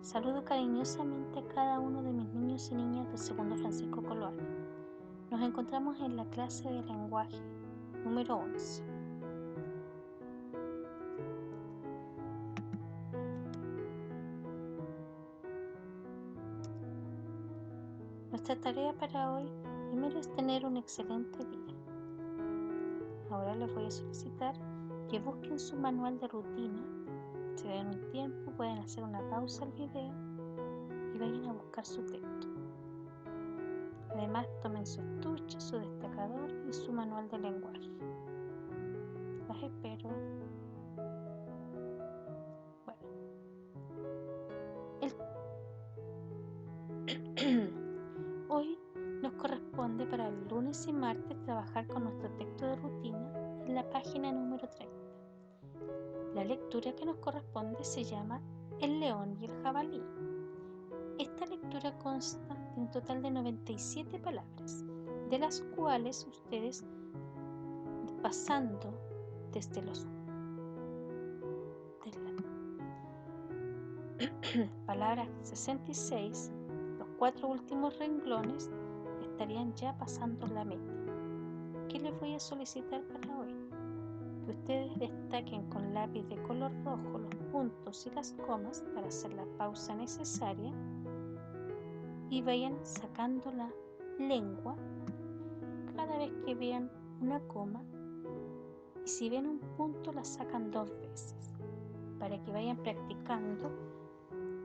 Saludo cariñosamente a cada uno de mis niños y niñas del segundo Francisco Coloane. Nos encontramos en la clase de lenguaje número 11. Nuestra tarea para hoy primero es tener un excelente día. Ahora les voy a solicitar que busquen su manual de rutina, se den un tiempo, pueden hacer una pausa al video y vayan a buscar su texto. Además, tomen su estuche, su destacador y su manual de lenguaje. Las espero. Hoy nos corresponde para el lunes y martes trabajar con nuestro texto de rutina en la página número 30. La lectura que nos corresponde se llama El león y el jabalí. Esta lectura consta de un total de 97 palabras, de las cuales ustedes, pasando desde los palabras 66, los 4 últimos renglones estarían ya pasando la meta. ¿Qué les voy a solicitar para hoy? Que ustedes destaquen con lápiz de color rojo los puntos y las comas para hacer la pausa necesaria y vayan sacando la lengua cada vez que vean una coma, y si ven un punto la sacan 2 veces para que vayan practicando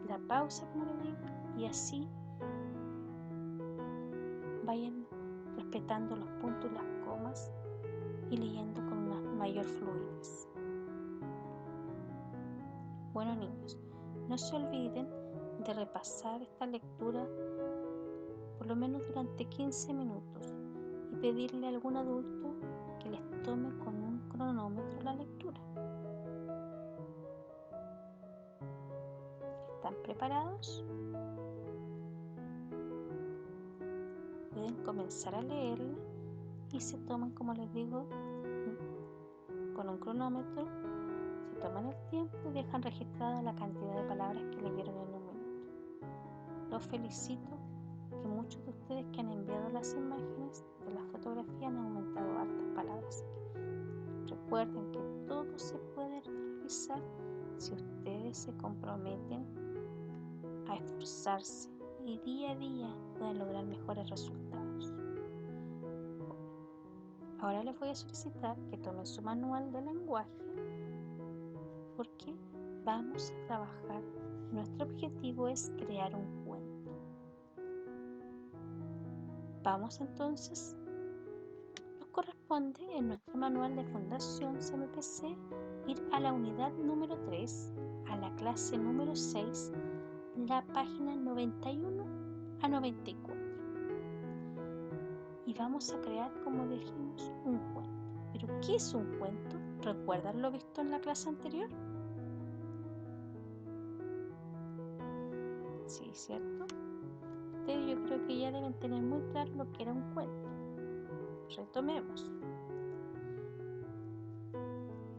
la pausa, como les digo, y así vayan respetando los puntos y las comas y leyendo con una mayor fluidez. Bueno, niños, no se olviden de repasar esta lectura por lo menos durante 15 minutos y pedirle a algún adulto que les tome con un cronómetro la lectura. ¿Están preparados? Pueden comenzar a leerla y se toman, como les digo, con un cronómetro, se toman el tiempo y dejan registrada la cantidad de palabras que leyeron en un minuto. Los felicito, que muchos de ustedes que han enviado las imágenes de la fotografía han aumentado hartas palabras. Recuerden que todo se puede realizar si ustedes se comprometen a esforzarse y día a día pueden lograr mejores resultados. Ahora les voy a solicitar que tomen su manual de lenguaje porque vamos a trabajar. Nuestro objetivo es crear un cuento. Vamos entonces, nos corresponde en nuestro manual de Fundación CMPC ir a la unidad número 3, a la clase número 6, la página 91 a 94. Y vamos a crear, como dijimos, un cuento. ¿Pero qué es un cuento? ¿Recuerdan lo visto en la clase anterior? Sí, ¿cierto? Ustedes yo creo que ya deben tener muy claro lo que era un cuento. Retomemos.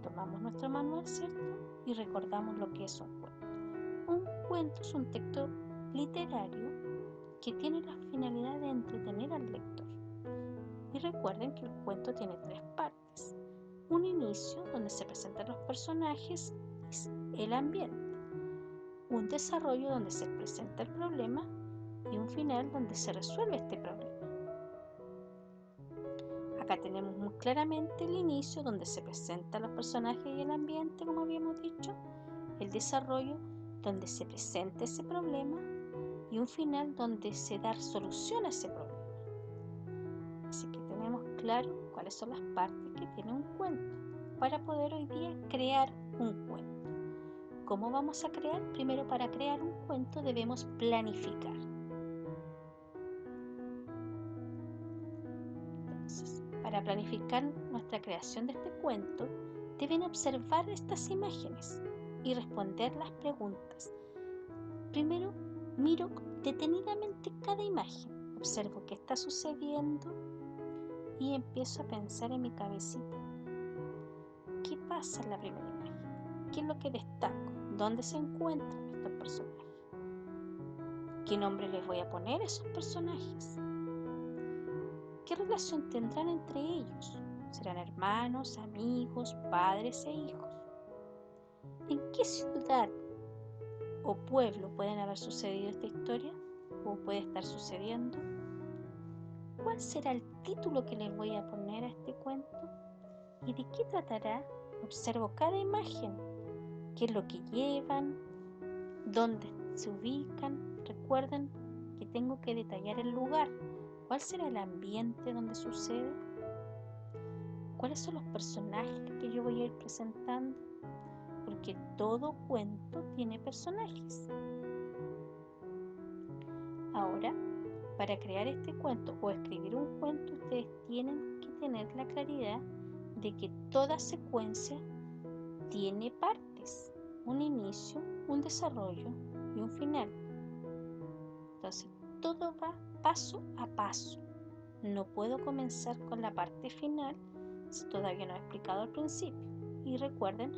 Tomamos nuestro manual, ¿cierto? Y recordamos lo que es un cuento. Un cuento es un texto literario que tiene la finalidad de entretener al lector. Y recuerden que el cuento tiene 3 partes. Un inicio donde se presentan los personajes y el ambiente. Un desarrollo donde se presenta el problema y un final donde se resuelve este problema. Acá tenemos muy claramente el inicio donde se presentan los personajes y el ambiente, como habíamos dicho, el desarrollo donde se presenta ese problema y un final donde se da solución a ese problema. Así que tenemos claro cuáles son las partes que tiene un cuento para poder hoy día crear un cuento. ¿Cómo vamos a crear? Primero, para crear un cuento debemos planificar. Entonces, para planificar nuestra creación de este cuento, deben observar estas imágenes y responder las preguntas. Primero, miro detenidamente cada imagen, observo qué está sucediendo y empiezo a pensar en mi cabecita. ¿Qué pasa en la primera imagen? ¿Qué es lo que destaco? ¿Dónde se encuentran estos personajes? ¿Qué nombre les voy a poner a esos personajes? ¿Qué relación tendrán entre ellos? ¿Serán hermanos, amigos, padres e hijos? ¿En qué ciudad o pueblo pueden haber sucedido esta historia? ¿O puede estar sucediendo? ¿Cuál será el título que les voy a poner a este cuento? ¿Y de qué tratará? Observo cada imagen. ¿Qué es lo que llevan? ¿Dónde se ubican? Recuerden que tengo que detallar el lugar. ¿Cuál será el ambiente donde sucede? ¿Cuáles son los personajes que yo voy a ir presentando? Porque todo cuento tiene personajes. Ahora, para crear este cuento o escribir un cuento, ustedes tienen que tener la claridad de que toda secuencia tiene partes, un inicio, un desarrollo y un final. Entonces, todo va paso a paso. No puedo comenzar con la parte final si todavía no he explicado al principio. Y recuerden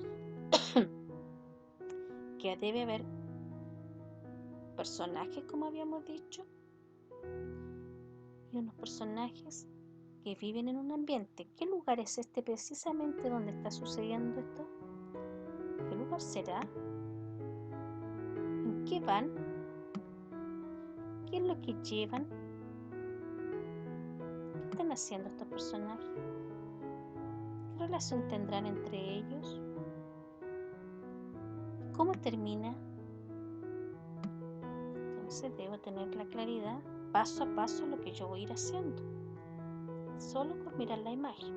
que debe haber personajes, como habíamos dicho, y unos personajes que viven en un ambiente. ¿Qué lugar es este precisamente donde está sucediendo esto? ¿Qué lugar será? ¿En qué van? ¿Qué es lo que llevan? ¿Qué están haciendo estos personajes? ¿Qué relación tendrán entre ellos? ¿Cómo termina? Entonces debo tener la claridad paso a paso lo que yo voy a ir haciendo, solo con mirar la imagen.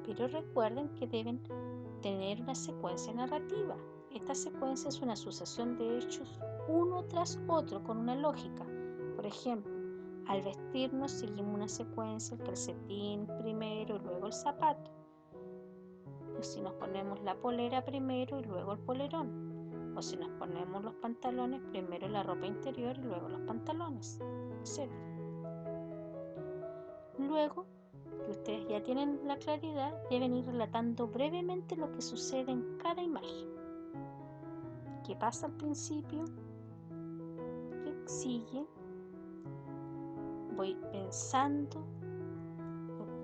Pero recuerden que deben tener una secuencia narrativa. Esta secuencia es una sucesión de hechos uno tras otro con una lógica. Por ejemplo, al vestirnos seguimos una secuencia, el calcetín primero y luego el zapato. O si nos ponemos la polera primero y luego el polerón. O si nos ponemos los pantalones, primero la ropa interior y luego los pantalones, etc. Luego que ustedes ya tienen la claridad, deben ir relatando brevemente lo que sucede en cada imagen. ¿Qué pasa al principio? ¿Qué sigue? Voy pensando,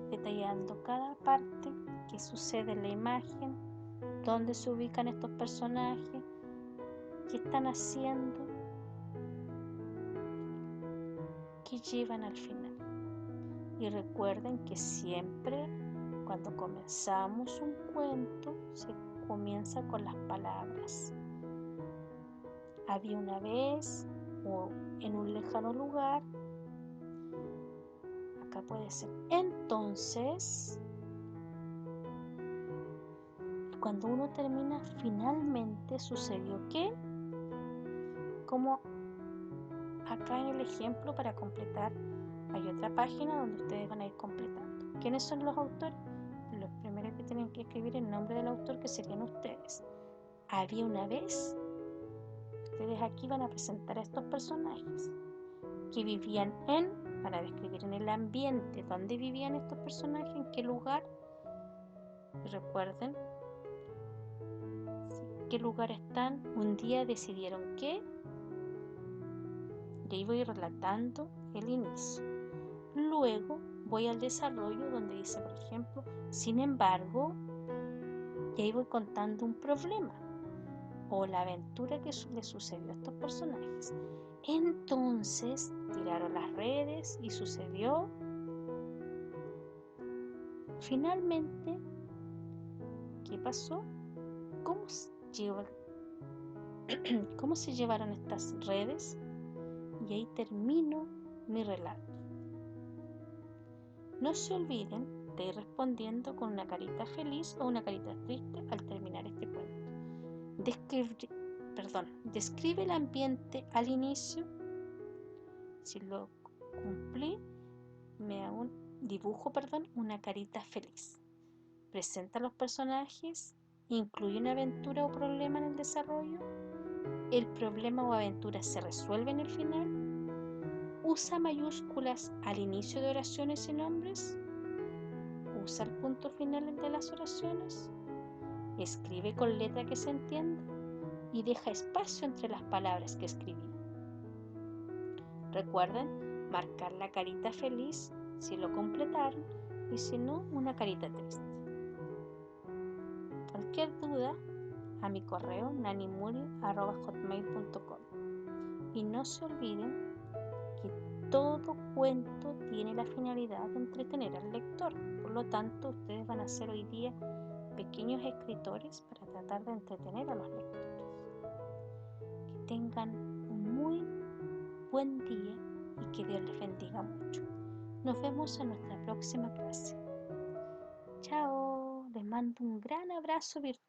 detallando cada parte, qué sucede en la imagen, dónde se ubican estos personajes, qué están haciendo, qué llevan al final. Y recuerden que siempre cuando comenzamos un cuento se comienza con las palabras. Había una vez, o en un lejano lugar. Acá puede ser entonces. Cuando uno termina, finalmente sucedió que, como acá en el ejemplo para completar, hay otra página donde ustedes van a ir completando. ¿Quiénes son los autores? Los primeros que tienen que escribir el nombre del autor, que serían ustedes. Había una vez. Ustedes aquí van a presentar a estos personajes que vivían para describir en el ambiente dónde vivían estos personajes, en qué lugar. Y recuerden qué lugar están. Un día decidieron qué. Y ahí voy relatando el inicio. Luego voy al desarrollo donde dice, por ejemplo, sin embargo, y ahí voy contando un problema o la aventura que le sucedió a estos personajes. Entonces tiraron las redes y sucedió. Finalmente, ¿qué pasó? ¿Cómo se llevaron estas redes? Y ahí termino mi relato. No se olviden de ir respondiendo con una carita feliz o una carita triste al terminar este cuento. Describe el ambiente al inicio. Si lo cumplí, me hago dibujo una carita feliz. Presenta a los personajes, incluye una aventura o problema en el desarrollo. El problema o aventura se resuelve en el final. Usa mayúsculas al inicio de oraciones y nombres. Usa el punto final de las oraciones. Escribe con letra que se entienda y deja espacio entre las palabras que escribí. Recuerden marcar la carita feliz si lo completaron y si no, una carita triste. Cualquier duda, a mi correo nanimuri@hotmail.com. Y no se olviden que todo cuento tiene la finalidad de entretener al lector. Por lo tanto, ustedes van a ser hoy día pequeños escritores para tratar de entretener a los lectores. Que tengan un muy buen día y que Dios les bendiga mucho. Nos vemos en nuestra próxima clase. Chao, les mando un gran abrazo virtual.